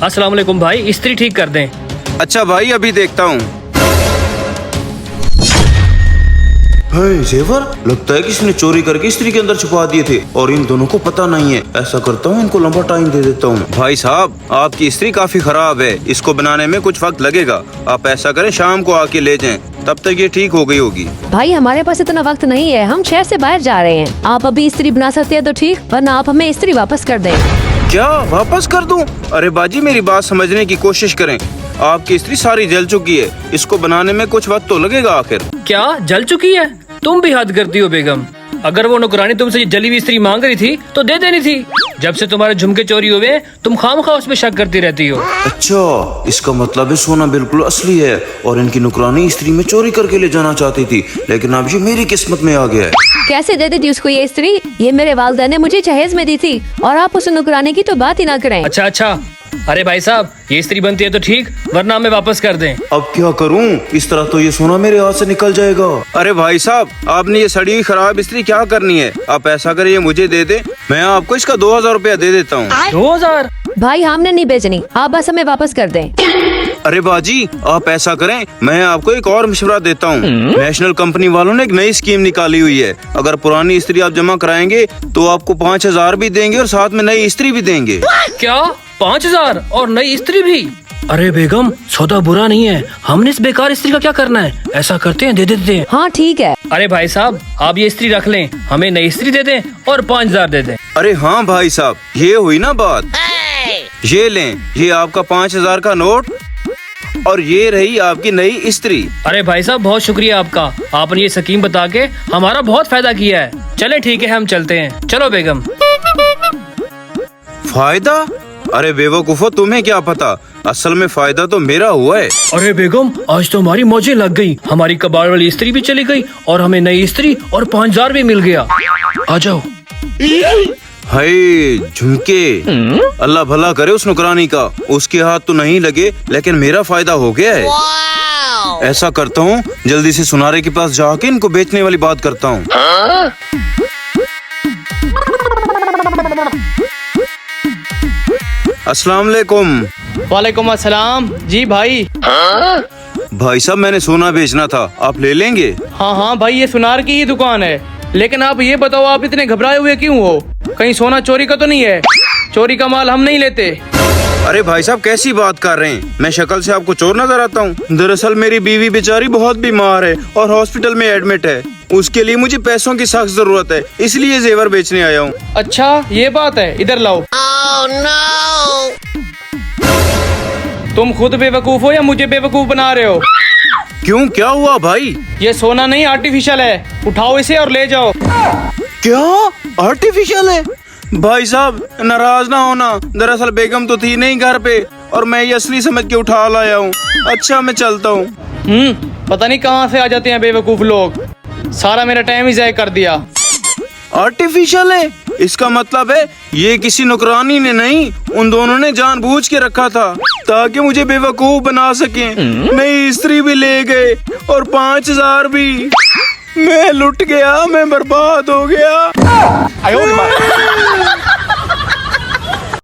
अस्सलाम वालेकुम भाई, इस्त्री ठीक कर दें। अच्छा भाई, अभी देखता हूँ। जेवर, लगता है किसी ने चोरी करके इस्त्री के अंदर छुपा दिए थे और इन दोनों को पता नहीं है। ऐसा करता हूँ, इनको लंबा टाइम दे देता हूँ। भाई साहब, आपकी इस्त्री काफी खराब है, इसको बनाने में कुछ वक्त लगेगा। आप ऐसा करें, शाम को आके ले जाएं, तब तक ये ठीक हो गई होगी। भाई हमारे पास इतना वक्त नहीं है, हम शहर से बाहर जा रहे हैं। आप अभी इस्त्री बना सकते हैं तो ठीक, वरना आप हमें इस्त्री वापस कर दें। क्या वापस कर दूं? अरे बाजी, मेरी बात समझने की कोशिश करें। आपकी इस्त्री सारी जल चुकी है, इसको बनाने में कुछ वक्त तो लगेगा। आखिर क्या जल चुकी है? तुम भी हद करती हो बेगम। अगर वो नौकरानी तुमसे जली हुई इस्त्री मांग रही थी तो दे देनी थी। जब से तुम्हारे झुमके चोरी हुए, तुम खामखा उस पे शक करती रहती हो। अच्छा, इसका मतलब है सोना बिल्कुल असली है और इनकी नौकरानी इस्त्री में चोरी करके ले जाना चाहती थी, लेकिन अब ये मेरी किस्मत में आ गया है। कैसे दे देती उसको ये इस्त्री? ये मेरे वालिदा ने मुझे जहेज में दी थी और आप उस नौकरानी की तो बात ही ना करें। अच्छा, अरे भाई साहब, ये इस्त्री बनती है तो ठीक, वरना हमें वापस कर दें। अब क्या करूं? इस तरह तो ये सोना मेरे हाथ से निकल जाएगा। अरे भाई साहब, आपने ये सड़ी हुई खराब इस्त्री क्या करनी है? आप ऐसा करें, ये मुझे दे दे, मैं आपको इसका 2000 रुपया दे देता हूँ। 2000? भाई हमने नहीं बेचनी, आप बस हमें वापस कर दें। अरे बाजी, आप ऐसा करें, मैं आपको एक और मशवरा देता हूँ। नेशनल कंपनी वालों ने एक नई स्कीम निकाली हुई है। अगर पुरानी इस्त्री आप जमा कराएंगे तो आपको 5000 भी देंगे और साथ में नई इस्त्री भी देंगे। क्या 5000 और नई इस्त्री भी? अरे बेगम, सौदा बुरा नहीं है। हमने इस बेकार इस्त्री का क्या करना है? ऐसा करते हैं, दे देते हैं। हाँ ठीक है। अरे भाई साहब, आप ये इस्त्री रख लें, हमें नई इस्त्री दे दें और 5000 दे दें। अरे हाँ भाई साहब, ये हुई ना बात। ये लें, ये आपका 5000 का नोट और ये रही आपकी नई इस्त्री। अरे भाई साहब, बहुत शुक्रिया आपका। आपने ये स्कीम बता के हमारा बहुत फायदा किया है। चले ठीक है, हम चलते हैं। चलो बेगम। फायदा? अरे बेवकूफो, तुम्हें क्या पता, असल में फायदा तो मेरा हुआ है। अरे बेगम, आज तो हमारी मौजें लग गई। हमारी कबाड़ वाली इस्त्री भी चली गई और हमें नई इस्त्री और 5000 भी मिल गया। आ जाओ। हाय झुमके, अल्लाह भला करे उस नौकरानी का। उसके हाथ तो नहीं लगे, लेकिन मेरा फायदा हो गया है। ऐसा करता हूँ, जल्दी से सुनारे के पास जाके इनको बेचने वाली बात करता हूँ। अस्सलाम वालेकुम। वालेकुम अस्सलाम। जी भाई। भाई साहब, मैंने सोना बेचना था, आप ले लेंगे? हाँ भाई, ये सुनार की ही दुकान है। लेकिन आप ये बताओ, आप इतने घबराए हुए क्यों हो? कहीं सोना चोरी का तो नहीं है? चोरी का माल हम नहीं लेते। अरे भाई साहब, कैसी बात कर रहे हैं? मैं शक्ल से आपको चोर नजर आता हूँ? दरअसल मेरी बीवी बेचारी बहुत बीमार है और हॉस्पिटल में एडमिट है। उसके लिए मुझे पैसों की सख्त जरूरत है, इसलिए जेवर बेचने आया हूँ। अच्छा ये बात है, इधर लाओ। तुम खुद बेवकूफ हो या मुझे बेवकूफ बना रहे हो? क्यों, क्या हुआ भाई? ये सोना नहीं, आर्टिफिशियल है। उठाओ इसे और ले जाओ। क्या आर्टिफिशियल है? भाई साहब, नाराज ना होना, दरअसल बेगम तो थी नहीं घर पे और मैं ये असली समझ के उठा लाया हूँ। अच्छा, मैं चलता हूँ। पता नहीं कहाँ से आ जाते हैं बेवकूफ लोग। सारा मेरा टाइम ही ज़ाया कर दिया। आर्टिफिशियल है, इसका मतलब है ये किसी नौकरानी ने नहीं, उन दोनों ने जानबूझ के रखा था ताकि मुझे बेवकूफ बना सकें। नई इस्त्री भी ले गए और 5000 भी। मैं लुट गया, मैं बर्बाद हो गया।